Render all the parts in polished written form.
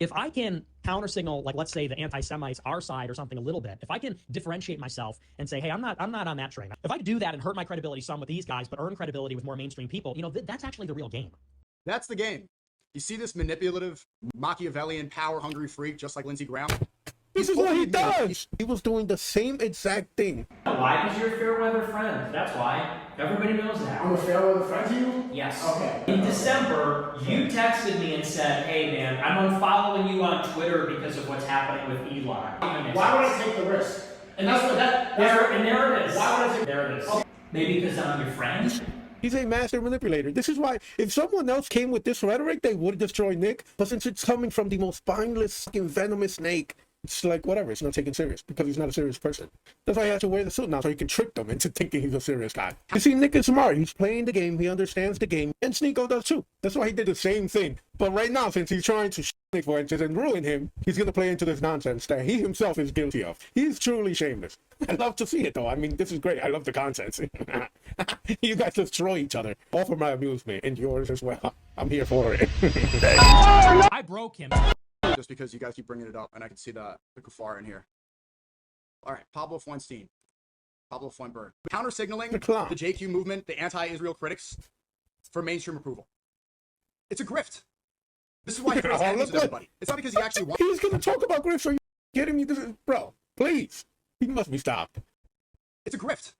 if I can counter signal, like let's say the anti-Semites, our side or something a little bit, if I can differentiate myself and say, hey, I'm not on that train. If I do that and hurt my credibility some with these guys, but earn credibility with more mainstream people, you know, that's actually the real game. That's the game. You see this manipulative, Machiavellian, power-hungry freak just like Lindsey Graham? This is what he does. He was doing the same exact thing. Why? Because you're a fair weather friend. That's why. Everybody knows that. I'm a fair weather friend to you? Yes. Okay. In December, you texted me and said, hey man, I'm unfollowing you on Twitter because of what's happening with Elon. Why would I take the risk? And that's what there it is. Why would I take there it is. Okay. Maybe because I'm your friend? He's a master manipulator. This is why, if someone else came with this rhetoric, they would destroy Nick. But since it's coming from the most spineless, fucking venomous snake, it's like, whatever, it's not taken serious because he's not a serious person. That's why he has to wear the suit now, so he can trick them into thinking he's a serious guy. You see, Nick is smart. He's playing the game. He understands the game. And Sneako does too. That's why he did the same thing. But right now, since he's trying to Nick Fuentes and ruin him, he's going to play into this nonsense that he himself is guilty of. He's truly shameless. I love to see it, though. I mean, this is great. I love the content. You guys destroy each other. All for my amusement and yours as well. I'm here for it. I broke him. Just because you guys keep bringing it up, and I can see the kuffar in here. All right, Pablo Feinstein, Pablo Feinberg, counter signaling the JQ movement, the anti-Israel critics, for mainstream approval. It's a grift. This is why he creates enemies with everybody. It's not because he actually wants. He's gonna talk about Grifter. Are you kidding me? This is, bro, please. He must be stopped. It's a grift.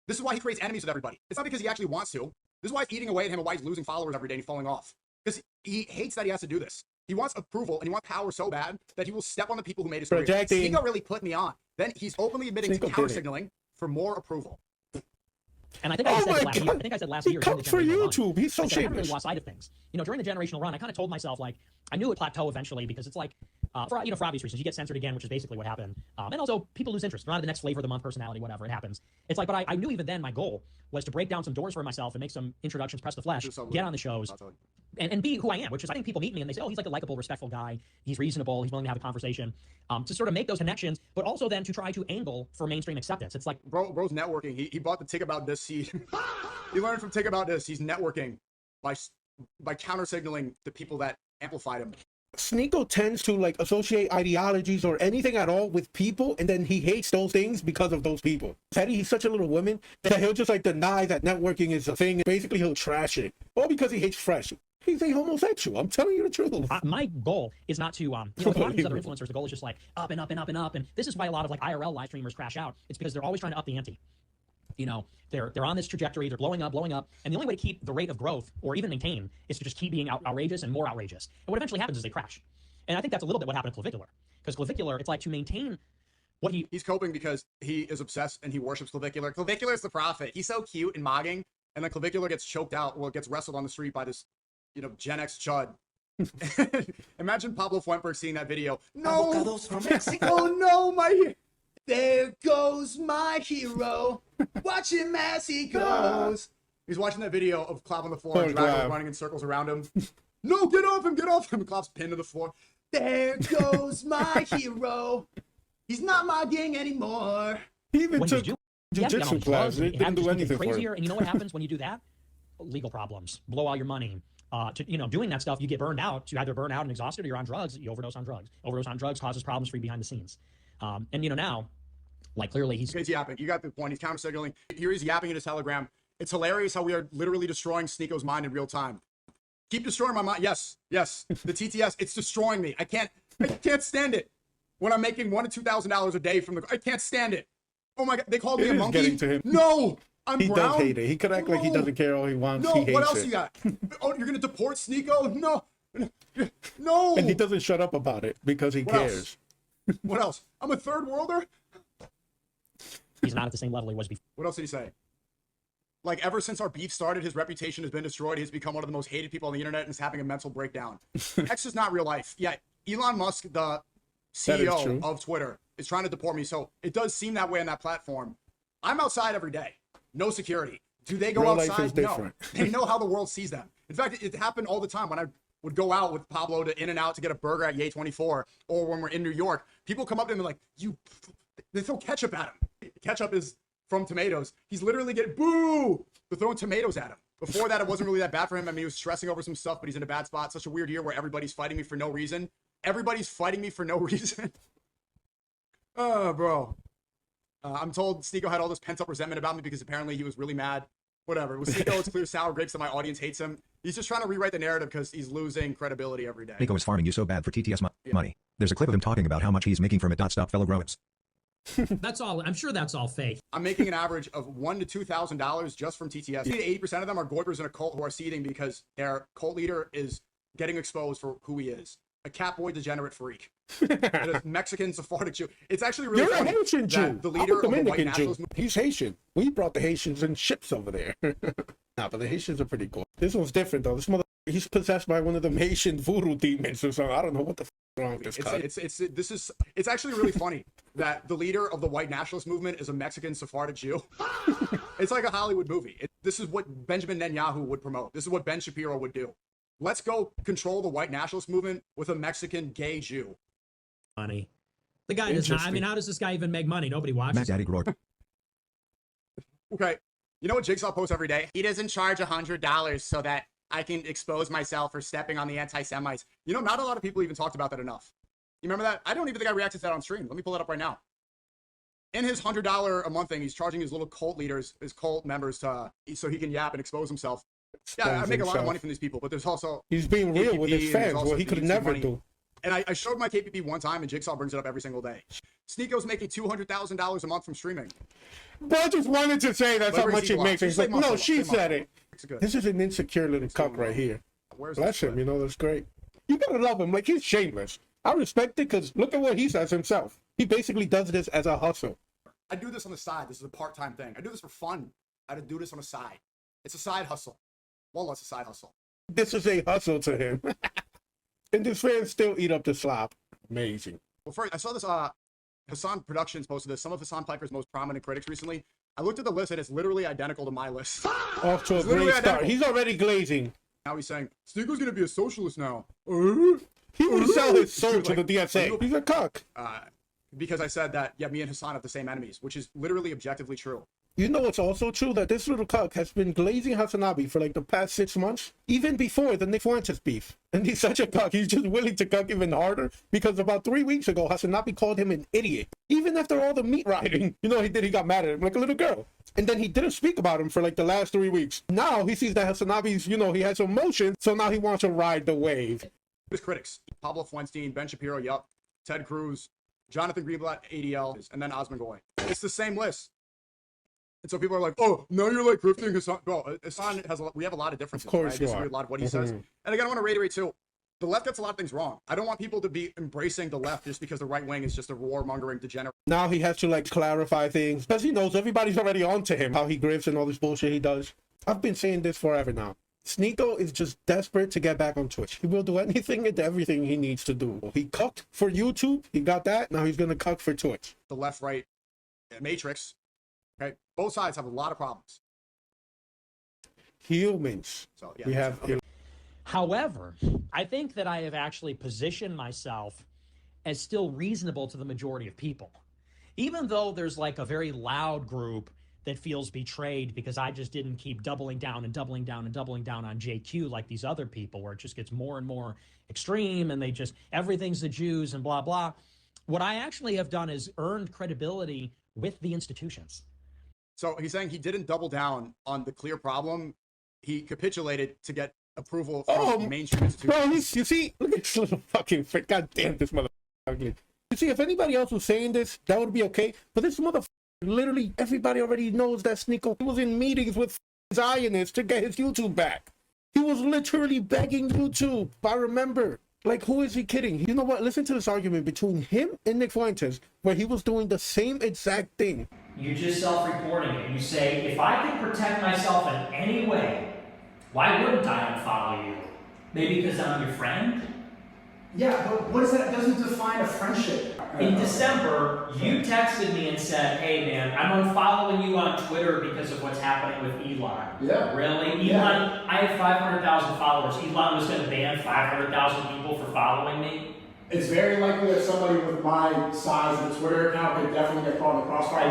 This is why he creates enemies with everybody. It's not because he actually wants to. This is why it's eating away at him and why he's losing followers every day and falling off. Because he hates that he has to do this. He wants approval and he wants power so bad that he will step on the people who made his career. Sneako really put me on. Then he's openly admitting to counter signaling for more approval. And I think I said last year. I think I said last year. He comes for YouTube. He's so shameless. I haven't really lost sight of things. You know, during the generational run, I kind of told myself, like, I knew it would plateau eventually because it's like, for obvious reasons, you get censored again, which is basically what happened. And also, people lose interest. They're not the next flavor of the month personality, whatever, it happens. It's like, but I knew even then my goal was to break down some doors for myself and make some introductions, press the flesh, get on the shows, and be who I am, which is I think people meet me and they say, oh, he's like a likable, respectful guy. He's reasonable. He's willing to have a conversation. To sort of make those connections, but also then to try to angle for mainstream acceptance. It's like, bro's networking. He bought the Tick About This. He learned from Tick About This. He's networking by counter signaling the people that amplified him. Sneako tends to like associate ideologies or anything at all with people, and then he hates those things because of those people. He's such a little woman that he'll just like deny that networking is a thing. Basically, he'll trash it, all because he hates fresh. He's a homosexual. I'm telling you the truth. My goal is not to, you know, with a lot of these other influencers, the goal is just like up and up and up and up. And this is why a lot of like IRL live streamers crash out. It's because they're always trying to up the ante. You know, they're on this trajectory, they're blowing up, and the only way to keep the rate of growth or even maintain is to just keep being outrageous and more outrageous. And what eventually happens is they crash. And I think that's a little bit what happened to Clavicular. Because Clavicular, it's like to maintain what he's coping because he is obsessed and he worships Clavicular. Clavicular is the prophet. He's so cute and mogging, and then Clavicular gets choked out, well, gets wrestled on the street by this, you know, Gen X chud. Imagine Pablo Feinstein seeing that video. No, from Mexico. Oh no, my. There goes my hero. Watch him as he goes. He's watching that video of Clout on the floor and Drago running in circles around him. No, get off him, get off him. Clout's pinned to the floor. There goes my hero. He's not my gang anymore. He even took jiu-jitsu class. It didn't do anything for him. And you know what happens when you do that? Legal problems. Blow all your money. You know, doing that stuff, you get burned out. You either burn out and exhausted or you're on drugs. You overdose on drugs. Overdose on drugs causes problems for you behind the scenes. And, you know, now, like, clearly he's yapping. You got the point. He's counter signaling. Here he's yapping in his Telegram. It's hilarious how we are literally destroying Sneako's mind in real time. Keep destroying my mind. Yes, yes. The TTS, it's destroying me. I can't stand it. When I'm making $1,000 to $2,000 a day from the, I can't stand it. Oh my God, they called me a monkey. Getting to him. No, he does hate it. He could act like he doesn't care all he wants. No, he hates what else it. you got? Oh, you're gonna deport Sneako? No, no. And he doesn't shut up about it because he cares. What else? I'm a third worlder. He's not at the same level he was before. What else did he say? Like, ever since our beef started, his reputation has been destroyed. He's become one of the most hated people on the internet and is having a mental breakdown. X is not real life. Yeah, Elon Musk, the CEO of Twitter, is trying to deport me. So it does seem that way on that platform. I'm outside every day. No security. Do they go outside? No. They know how the world sees them. In fact, it happened all the time when I would go out with Pablo to In-N-Out to get a burger at Yay 24, or when we're in New York, people come up to him and like, they throw ketchup at him. Ketchup is from tomatoes. He's literally getting, boo! They're throwing tomatoes at him. Before that, it wasn't really that bad for him. I mean, he was stressing over some stuff, but he's in a bad spot. Such a weird year where everybody's fighting me for no reason. everybody's fighting me for no reason. Oh, bro. I'm told Sneako had all this pent-up resentment about me because apparently he was really mad. Whatever. With Sneako, it's clear sour grapes that my audience hates him. He's just trying to rewrite the narrative because he's losing credibility every day. Sneako is farming you so bad for TTS money. There's a clip of him talking about how much he's making from it. Stop, fellow growers. That's all. I'm sure that's all fake. I'm making an average of $1,000 to $2,000 just from TTS. 80% of them are goibers in a cult who are seeding because their cult leader is getting exposed for who he is. A catboy degenerate freak. A Mexican Sephardic Jew. It's actually really funny. You're a Haitian Jew. The leader of the white nationalist movement. He's Haitian. We brought the Haitians in ships over there. Nah, but the Haitians are pretty cool. This one's different though. This mother, he's possessed by one of the Haitian voodoo demons or something. I don't know what the f is wrong with this guy. It's actually really funny that the leader of the white nationalist movement is a Mexican Sephardic Jew. It's like a Hollywood movie. This is what Benjamin Netanyahu would promote. This is what Ben Shapiro would do. Let's go control the white nationalist movement with a Mexican gay Jew. Money. The guy does not. I mean, how does this guy even make money? Nobody watches. Matt Daddy Roar. Okay. You know what Jigsaw posts every day? He doesn't charge $100 so that I can expose myself for stepping on the anti-Semites. You know, not a lot of people even talked about that enough. You remember that? I don't even think I reacted to that on stream. Let me pull it up right now. In his $100 a month thing, he's charging his little cult leaders, his cult members, so he can yap and expose himself. Yeah, I make a lot of money from these people, but there's also... He's being real KPP with his fans, what he could never do. And I showed my KPP one time, and Jigsaw brings it up every single day. Sneako's making $200,000 a month from streaming. But I just wanted to say that's how much he makes. He's like, no, she said it. This is an insecure little cuck right here. Bless him, you know, that's great. You gotta love him, like he's shameless. I respect it because look at what he says himself. He basically does this as a hustle. I do this on the side. This is a part-time thing. I do this for fun. I do this on the side. It's a side hustle. Well, it's a side hustle. This is a hustle to him. And his fans still eat up the slop. Amazing. Well, first, I saw this, Hasan Productions posted this. Some of Hasan Piper's most prominent critics recently. I looked at the list and it's literally identical to my list. Off to a great start. He's already glazing. Now he's saying, Sneako's gonna be a socialist now. He would sell his soul to the DSA. He's a cuck. Because I said that, yeah, me and Hasan have the same enemies, which is literally objectively true. You know it's also true that this little cuck has been glazing Hasanabi for like the past 6 months, even before the Nick Fuentes beef. And he's such a cuck, he's just willing to cuck even harder because about 3 weeks ago, Hasanabi called him an idiot. Even after all the meat riding, you know, he got mad at him like a little girl. And then he didn't speak about him for like the last 3 weeks. Now he sees that Hasanabi's, you know, he has emotion, so now he wants to ride the wave. His critics, Pablo Feinstein, Ben Shapiro, yup, Ted Cruz, Jonathan Greenblatt, ADL, and then Osman Goy. It's the same list. And so people are like, oh, now you're like grifting Hasan. Bro, Hasan has we have a lot of differences. Of course, I disagree with a lot of what he says. And again, I want to reiterate too, the left gets a lot of things wrong. I don't want people to be embracing the left just because the right wing is just a warmongering degenerate. Now he has to like clarify things because he knows everybody's already on to him, how he grifts and all this bullshit he does. I've been saying this forever now. Sneako is just desperate to get back on Twitch. He will do anything and everything he needs to do. He cucked for YouTube. He got that. Now he's going to cuck for Twitch. The left-right matrix. Okay, both sides have a lot of problems. Humans. So yeah, we have. Okay. However, I think that I have actually positioned myself as still reasonable to the majority of people, even though there's like a very loud group that feels betrayed because I just didn't keep doubling down and doubling down and doubling down on JQ like these other people, where it just gets more and more extreme and they just everything's the Jews and blah blah. What I actually have done is earned credibility with the institutions. So he's saying he didn't double down on the clear problem. He capitulated to get approval from mainstream institutions. Bro, you see, look at this little fucking freak. God damn, this motherfucker. You see, if anybody else was saying this, that would be okay. But this motherfucker, literally, everybody already knows that Sneako was in meetings with Zionists to get his YouTube back. He was literally begging YouTube. I remember. Like, who is he kidding? You know what? Listen to this argument between him and Nick Fuentes, where he was doing the same exact thing. You just self-reporting it. You say, if I can protect myself in any way, why wouldn't I unfollow you? Maybe because I'm your friend? Yeah, but what is that? It doesn't define a friendship. In December, you texted me and said, hey man, I'm unfollowing you on Twitter because of what's happening with Elon. Yeah. Really? Elon, I have 500,000 followers. Elon was going to ban 500,000 people for following me? It's very likely that somebody with my size of Twitter account could definitely get caught in the crossfire.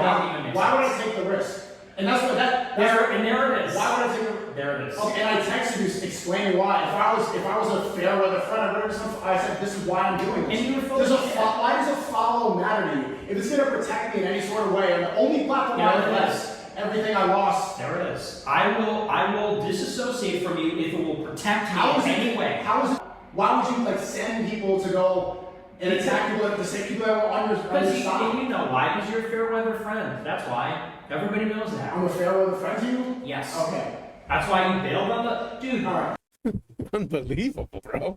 Why would I take the risk? And that's what there it is. Why would I take the risk? There it is. Okay, and I texted you explaining why. If I was a fair weather friend, I would have I said this is why I'm doing this. And you were why does a follow matter to you? If it's gonna protect me in any sort of way, and the only platform I have everything I lost. There it is. I will disassociate from you if it will protect me in any way. How is it? Why would you like send people to go and attack people, the same people that were on your side? You know why? Because you're a fair weather friend. That's why. Everybody knows that. I'm a fair weather friend to you? Yes. Okay. That's why you bailed on the dude. All right. Unbelievable, bro.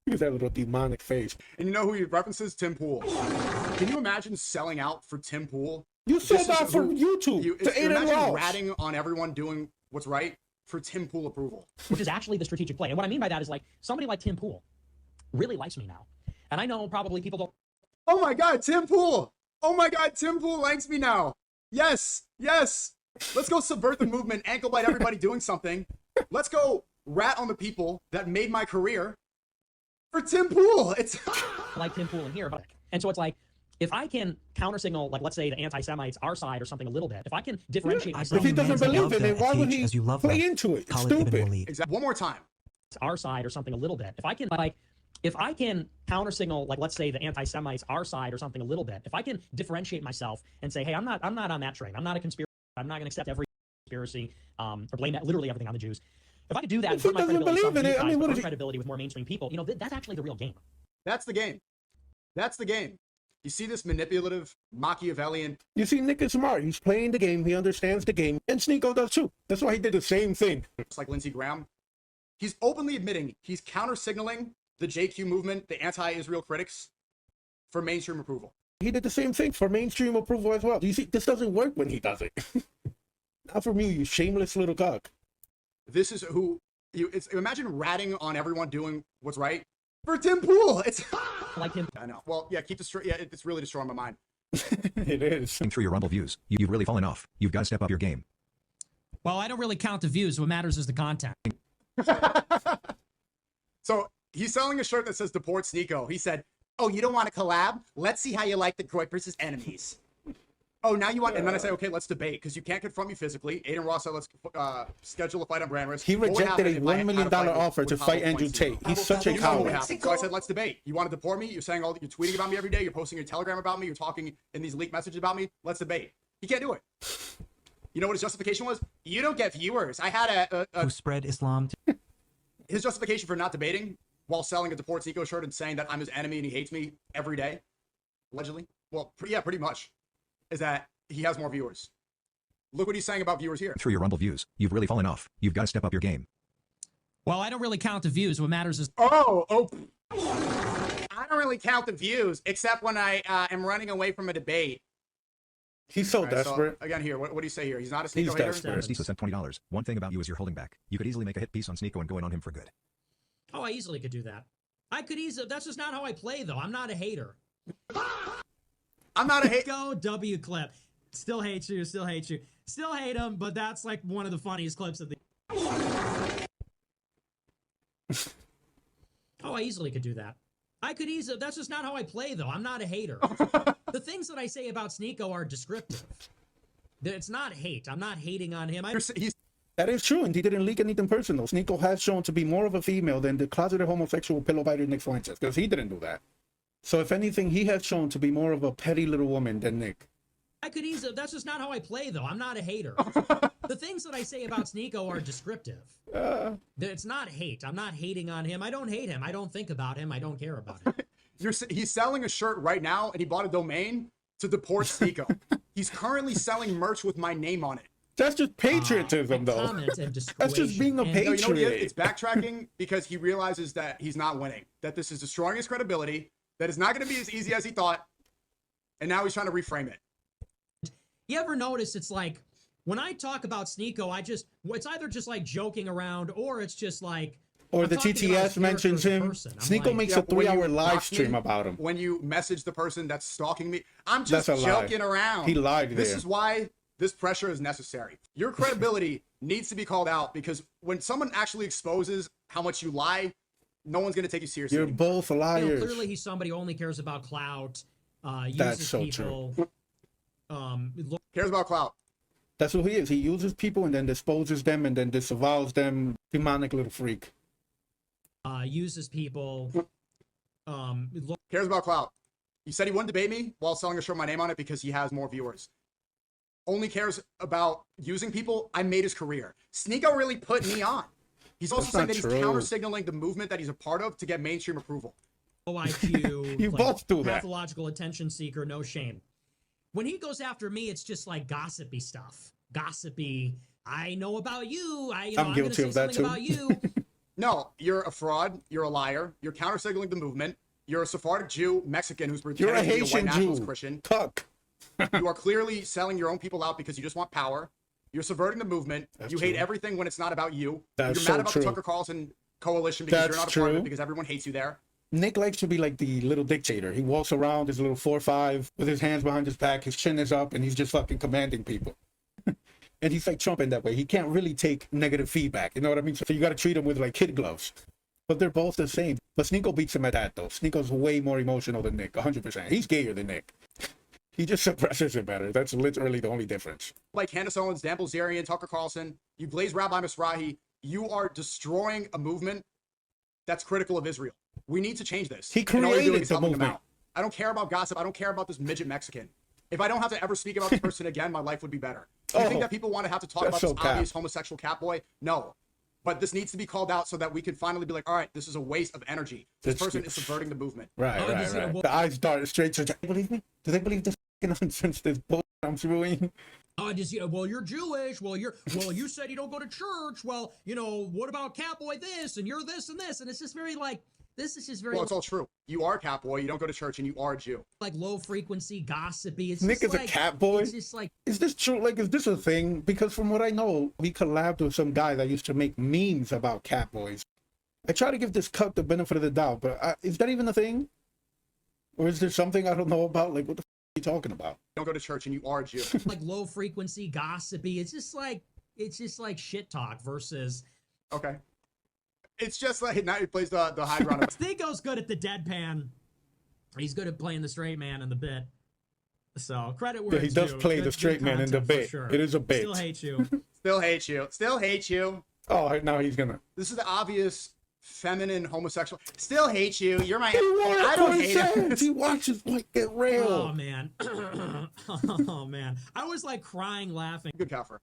Look at that little demonic face. And you know who he references? Tim Pool. Can you imagine selling out for Tim Pool? You sold out for YouTube to Aiden imagine Ross. ratting on everyone doing what's right for Tim Pool approval. Which is actually the strategic play. And what I mean by that is like somebody like Tim Pool really likes me now. And I know probably people don't. Oh my God, Tim Pool. Oh my God, Tim Pool likes me now. Yes, yes. Let's go subvert the movement, ankle bite everybody doing something. Let's go rat on the people that made my career for Tim Pool. It's like Tim Pool in here. And so it's like, if I can counter signal, like let's say the anti-Semites, our side or something a little bit, if I can differentiate myself. If he doesn't believe in it, why would he play into it? It's stupid. exactly. One more time. Our side or something a little bit. If I can counter signal, like let's say the anti-Semites, our side or something a little bit, if I can differentiate myself and say, hey, I'm not on that train. I'm not a conspiracy. I'm not going to accept every conspiracy or blame literally everything on the Jews. If I could do that, if he doesn't believe in it, I mean, what is credibility with more mainstream people? You know, that's actually the real game. That's the game. That's the game. You see this manipulative Machiavellian. You see, Nick is smart. He's playing the game. He understands the game. And Sneako does too. That's why he did the same thing. Just like Lindsey Graham. He's openly admitting he's counter-signaling the JQ movement, the anti-Israel critics, for mainstream approval. He did the same thing for mainstream approval as well. You see, this doesn't work when he does it. Not from you shameless little cock. This is who imagine ratting on everyone doing what's right for Tim Pool. It's like him. I know. Well, yeah, it's really destroying my mind. It is. Through your Rumble views, you've really fallen off. You've got to step up your game. Well, I don't really count the views. What matters is the content. So he's selling a shirt that says deport Sneako. He said, oh, you don't want to collab? Let's see how you like the Grifter's enemies. Oh, now you want, and then I say, okay, let's debate, because you can't confront me physically. Aiden Ross said, let's schedule a fight on brand risk. He rejected a $1 million offer to fight Andrew Tate. He's such a coward. So I said, let's debate. You want to deport me? You're saying you're tweeting about me every day. You're posting your Telegram about me. You're talking in these leaked messages about me. Let's debate. He can't do it. You know what his justification was? You don't get viewers. I had who spread Islam. His justification for not debating while selling a deport Sneako shirt and saying that I'm his enemy and he hates me every day, allegedly. Well, yeah, pretty much, is that he has more viewers. Look what he's saying about viewers here. Through your Rumble views, you've really fallen off. You've got to step up your game. Well, I don't really count the views. What matters is... I don't really count the views, except when I am running away from a debate. He's so desperate. So, again, here, what do you say here? He's not a Sneako He's hater? desperate. Sneako sent $20. One thing about you is you're holding back. You could easily make a hit piece on Sneako and go in on him for good. Oh, I easily could do that. I could easily... That's just not how I play, though. I'm not a hater. I'm not a hater. Go W clip. Still hate you, still hate you. Still hate him, but that's like one of the funniest clips of the... Oh, I easily could do that. I could easily... That's just not how I play, though. I'm not a hater. The things that I say about Sneako are descriptive. It's not hate. I'm not hating on him. That is true, and he didn't leak anything personal. Sneako has shown to be more of a female than the closeted homosexual pillow biter Nick Fuentes, because he didn't do that. So if anything, he has shown to be more of a petty little woman than Nick. I could easily... That's just not how I play, though. I'm not a hater. The things that I say about Sneako are descriptive. It's not hate. I'm not hating on him. I don't hate him. I don't think about him. I don't care about him. He's selling a shirt right now, and he bought a domain to deport Sneako. He's currently selling merch with my name on it. That's just patriotism, though. That's just being a patriot. You know what it is? It's backtracking because he realizes that he's not winning, that this is destroying his credibility, that it's not going to be as easy as he thought, and now he's trying to reframe it. You ever notice it's like, when I talk about Sneako, it's either just like joking around, or it's just like... Or the TTS mentions him. Sneako makes a 3-hour live stream about him. When you message the person that's stalking me, I'm just joking around. He lied there. This is why this pressure is necessary. Your credibility needs to be called out, because when someone actually exposes how much you lie, no one's going to take you seriously. You're both liars. You know, clearly he's somebody who only cares about clout, uses That's so people. true. Cares about clout. That's who he is. He uses people and then disposes them and then disavows them. Demonic little freak. Uses people. Cares about clout. You said he wouldn't debate me while selling a shirt with my name on it because he has more viewers. Only cares about using people. I made his career. Sneako really put me on. He's also saying that he's counter-signaling the movement that he's a part of to get mainstream approval. Low IQ. You both do that. Pathological attention seeker, no shame. When he goes after me, it's just like gossipy stuff. Gossipy. I know about you. I'm guilty of that too. About you. No, you're a fraud. You're a liar. You're counter-signaling the movement. You're a Sephardic Jew, Mexican, who's pretending to be a white nationalist Christian. Cuck. You are clearly selling your own people out because you just want power. You're subverting the movement. You hate everything when it's not about you. You're mad about the Tucker Carlson coalition because you're not a part of it because everyone hates you there. Nick likes to be like the little dictator. He walks around his little 4'5" with his hands behind his back, his chin is up, and he's just fucking commanding people. And he's like Trump in that way. He can't really take negative feedback. You know what I mean? So you got to treat him with like kid gloves. But they're both the same. But Sneako beats him at that, though. Sneako's way more emotional than Nick, 100%. He's gayer than Nick. He just suppresses it better. That's literally the only difference. Like Candace Owens, Dan Bilzerian, Tucker Carlson, you glaze Rabbi Mizrahi, you are destroying a movement that's critical of Israel. We need to change this. He created the movement. I don't care about gossip. I don't care about this midget Mexican. If I don't have to ever speak about this person again, my life would be better. Do you think that people want to have to talk about this obvious homosexual catboy? No. But this needs to be called out so that we can finally be like, all right, this is a waste of energy. This person is subverting the movement. Right. The eyes dart straight to, do they believe me? Do they believe this nonsense, this bullshit I'm throwing? Well, you're Jewish. Well, you said you don't go to church. Well, what about catboy this? And you're this and this. And it's just very like, this is just very... Well, it's all true. You are a catboy. You don't go to church and you are a Jew. Like low frequency, gossipy. It's Nick is like, a catboy? It's just like... Is this true? Like, is this a thing? Because from what I know, we collabed with some guy that used to make memes about catboys. I try to give this cut the benefit of the doubt, but is that even a thing? Or is there something I don't know about? Like, what the are you talking about? You don't go to church and you are a Jew. Like low frequency, gossipy. It's just like shit talk versus... Okay. It's just like now he plays the high ground. Sneako's good at the deadpan. He's good at playing the straight man in the bit. So credit where he does play the straight man in the bit. Sure. It is a bit. Still hate you. Still hate you. Still hate you. Oh, now he's gonna. This is the obvious feminine homosexual. Still hate you. You're my. I don't hate him. He watches like get real. Oh man. Oh man. I was like crying laughing. Good Kafir.